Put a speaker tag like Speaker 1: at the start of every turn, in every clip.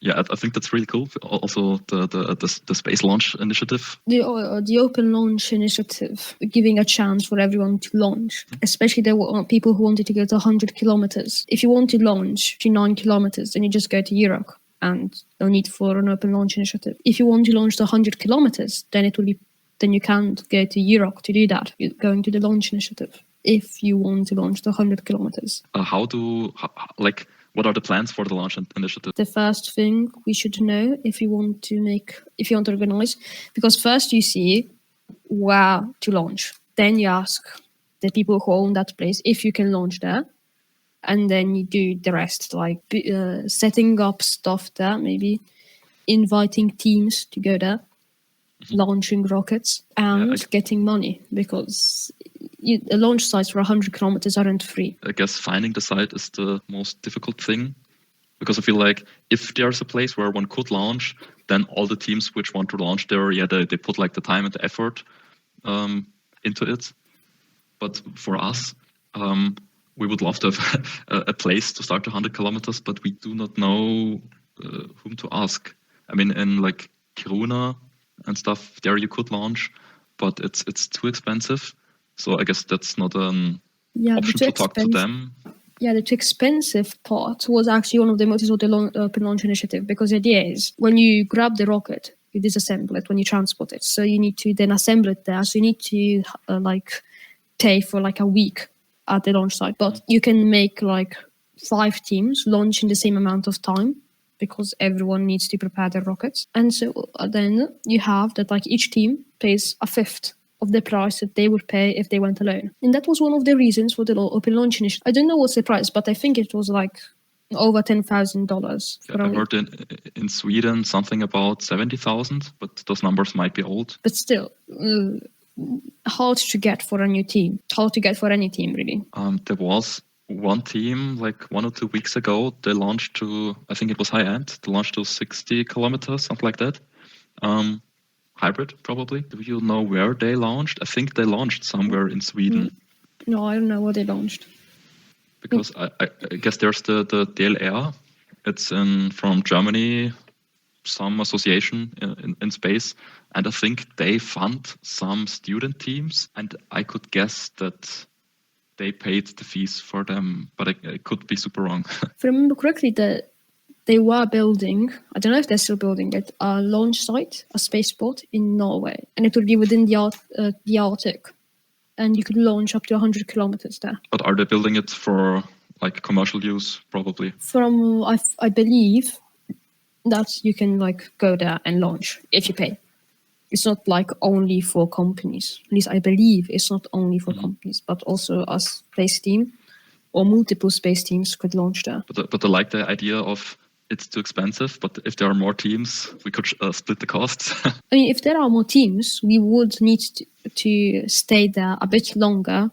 Speaker 1: Yeah, I think that's really cool. Also, the Space Launch Initiative.
Speaker 2: The Open Launch Initiative, giving a chance for everyone to launch, especially the people who wanted to go to 100 kilometers. If you want to launch to 9 kilometers, then you just go to EuRoC and no need for an Open Launch Initiative. If you want to launch to 100 kilometers, then you can't go to EuRoC to do that. You're going to the Launch Initiative if you want to launch to 100 kilometers.
Speaker 1: What are the plans for the Launch Initiative?
Speaker 2: The first thing we should know if you want to organize, because first you see where to launch. Then you ask the people who own that place if you can launch there. And then you do the rest, like setting up stuff there, maybe inviting teams to go there, launching rockets, and getting money, because the launch sites for 100 kilometers aren't free.
Speaker 1: I guess finding the site is the most difficult thing, because I feel like if there's a place where one could launch, then all the teams which want to launch there, they put like the time and the effort into it. But for us, we would love to have a place to start 100 kilometers, but we do not know whom to ask. I mean, in like Kiruna and stuff, there you could launch, but it's too expensive. So I guess that's not an option to talk to them.
Speaker 2: Yeah, the too expensive part was actually one of the motives of the Open Launch Initiative, because the idea is when you grab the rocket, you disassemble it when you transport it. So you need to then assemble it there. So you need to pay for like a week at the launch site. But you can make like 5 teams launch in the same amount of time, because everyone needs to prepare their rockets. And so then you have that like each team pays a fifth of the price that they would pay if they went alone. And that was one of the reasons for the Open Launch Initiative. I don't know what's the price, but I think it was like over $10,000.
Speaker 1: I heard in Sweden something about 70,000, but those numbers might be old.
Speaker 2: But still, hard to get for a new team. Hard to get for any team, really.
Speaker 1: There was one team like 1 or 2 weeks ago. They launched to, I think it was high end. They launched to 60 kilometers, something like that. Hybrid, probably. Do you know where they launched? I think they launched somewhere in Sweden.
Speaker 2: No, I don't know where they launched.
Speaker 1: Because I guess there's the DLR. It's from Germany, some association in space. And I think they fund some student teams. And I could guess that they paid the fees for them, but I could be super wrong.
Speaker 2: If I remember correctly, they were building, I don't know if they're still building it, a launch site, a spaceport in Norway. And it would be within the Arctic. And you could launch up to 100 kilometers there.
Speaker 1: But are they building it for like commercial use, probably?
Speaker 2: I believe that you can like go there and launch if you pay. It's not like only for companies. At least I believe it's not only for companies, but also a space team or multiple space teams could launch there.
Speaker 1: But I like the idea of it's too expensive, but if there are more teams, we could split the costs.
Speaker 2: I mean, if there are more teams, we would need to stay there a bit longer,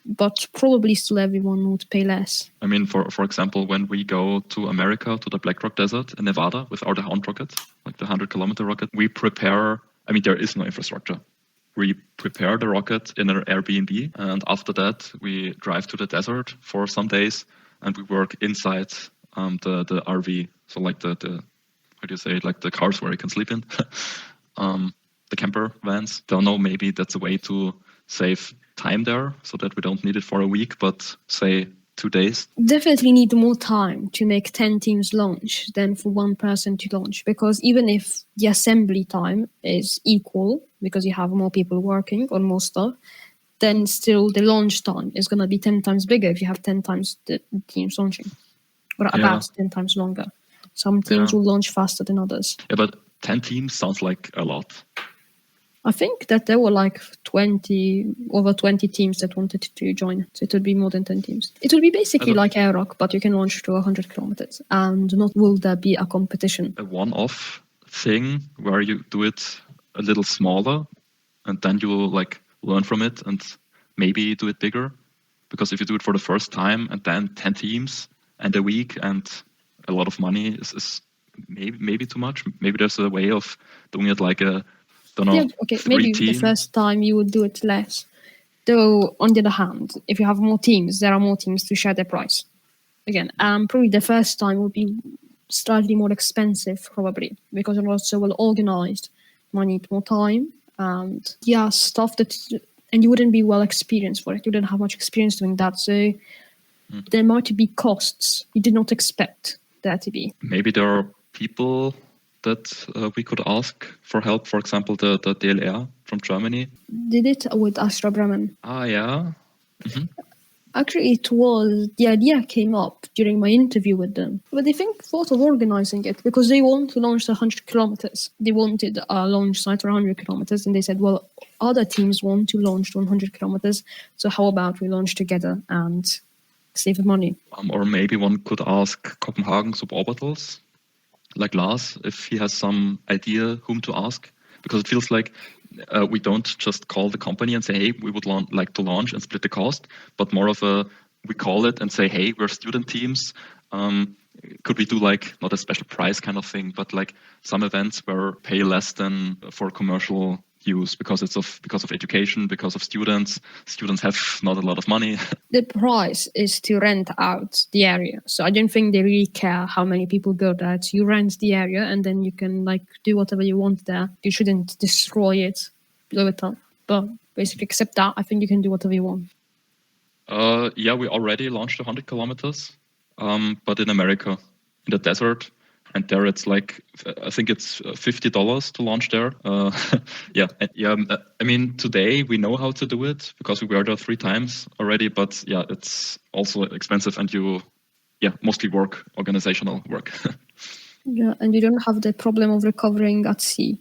Speaker 2: but probably still everyone would pay less.
Speaker 1: I mean, for example, when we go to America, to the Blackrock Desert in Nevada with our Hound rocket, like the 100-kilometer rocket, we prepare, I mean, there is no infrastructure. We prepare the rocket in an Airbnb, and after that, we drive to the desert for some days, and we work inside the RV. So like the how do you say it, like the cars where you can sleep in, the camper vans. Don't know, maybe that's a way to save time there so that we don't need it for a week, but say 2 days.
Speaker 2: Definitely need more time to make 10 teams launch than for one person to launch, because even if the assembly time is equal, because you have more people working on more stuff, then still the launch time is going to be 10 times bigger if you have 10 times the teams launching, or about 10 times longer. Some teams will launch faster than others.
Speaker 1: Yeah, but 10 teams sounds like a lot.
Speaker 2: I think that there were like over 20 teams that wanted to join. So it would be more than 10 teams. It would be basically like EuRoC, but you can launch to 100 kilometers. And not will there be a competition.
Speaker 1: A one-off thing where you do it a little smaller and then you like learn from it and maybe do it bigger. Because if you do it for the first time and then 10 teams and a week and a lot of money is maybe too much. Maybe there's a way of doing it like a,
Speaker 2: maybe the first time you would do it less. Though, on the other hand, if you have more teams, there are more teams to share the price. Again, probably the first time would be slightly more expensive probably because you're not so well organized. You might need more time and stuff and you wouldn't be well experienced for it. You didn't have much experience doing that. So there might be costs you did not expect there to be.
Speaker 1: Maybe there are people that we could ask for help. For example, the DLR from Germany.
Speaker 2: Did it with Astra Bremen.
Speaker 1: Ah, yeah. Mm-hmm.
Speaker 2: Actually, the idea came up during my interview with them. But they thought of organizing it because they want to launch 100 kilometers. They wanted a launch site for 100 kilometers. And they said, well, other teams want to launch 100 kilometers. So how about we launch together and save money?
Speaker 1: Or maybe one could ask Copenhagen Suborbitals, like Lars, if he has some idea whom to ask. Because it feels like we don't just call the company and say, hey, we would like to launch and split the cost, but more of we call it and say, hey, we're student teams. Could we do like not a special price kind of thing, but like some events where pay less than for commercial use because of education, because of students. Students have not a lot of money.
Speaker 2: The price is to rent out the area. So I don't think they really care how many people go there. So you rent the area and then you can like do whatever you want there. You shouldn't destroy it, blow it up. But basically, except that, I think you can do whatever you want.
Speaker 1: We already launched 100 kilometers, but in America, in the desert. And there it's like, I think it's $50 to launch there. I mean, today we know how to do it because we were there 3 times already. But yeah, it's also expensive and mostly organizational work.
Speaker 2: Yeah, and you don't have the problem of recovering at sea.